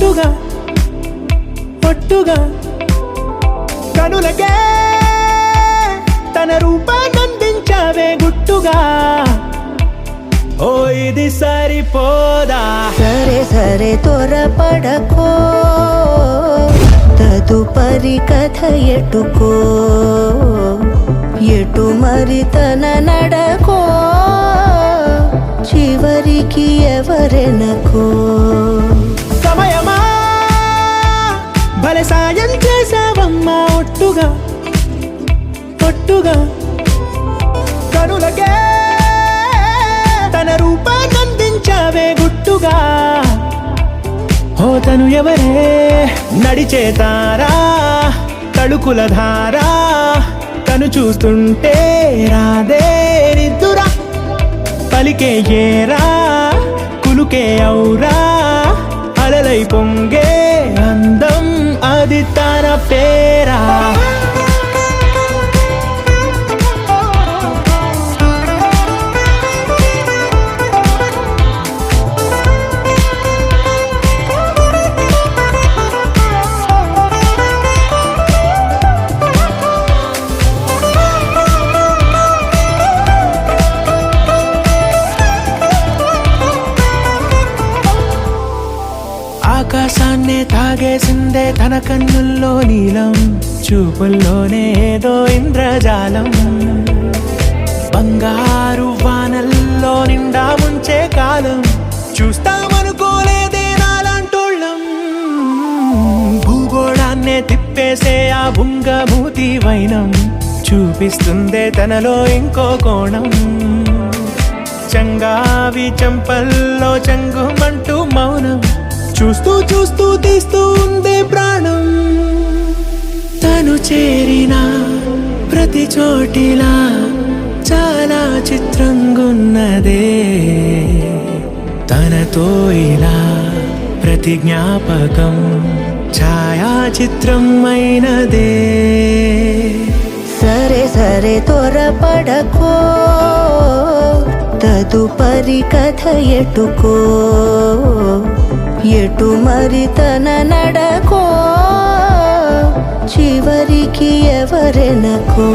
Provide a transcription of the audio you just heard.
ఒట్టుగా ఒట్టుగా కనులకే తన రూపాన్నందించావే గుట్టుగా. ఓ ఇది సరిపోదా? సరే సరే త్వరపడకో, తదుపరి కథ ఎటుకో, ఎటు మరి తన నడకో, చివరికి ఎవరెనకో. సమయమా భలే సాయం చేసావమ్మా ఒట్టుగా ఒట్టుగా కనులకే తన రూపాన్నందించావే గుట్టుగా. ఓ తను ఎవరే నడిచే తారా తడుకుల ధారా, తను చూస్తుంటే రాదే నిద్దురా, పలికే ఏరా కులుకే ఔరా, అలలై పొంగే అందం అది తన పేరా. ఆకాశాన్నే తాగేసిందే తన కన్నుల్లో నీలం, చూపుల్లోనే ఏదో ఇంద్రజాలం, బంగారు వానల్లో నిండా ముంచే కాలం, చూస్తామనుకోలేదే నాలాంటోళ్ళం. భూగోళాన్నే తిప్పేసే ఆ బుంగమూతి వైనం, చూపిస్తుందే తనలో ఇంకో కోణం, చంగావి చంపల్లో చంగుమంటూ మౌనం, చూస్తూ చూస్తూ తీస్తూ ఉందే ప్రాణం. తను చేరిన ప్రతి చోటిలా చాలా చిత్రంగున్నదే, తనతో ఇలా ప్రతి జ్ఞాపకం ఛాయాచిత్రం అయినదే. సరే సరే త్వరపడకో, తదుపరి కథ ఎటుకో, ఎటు మరి తన నడకో, చివరికి ఎవరెనకో.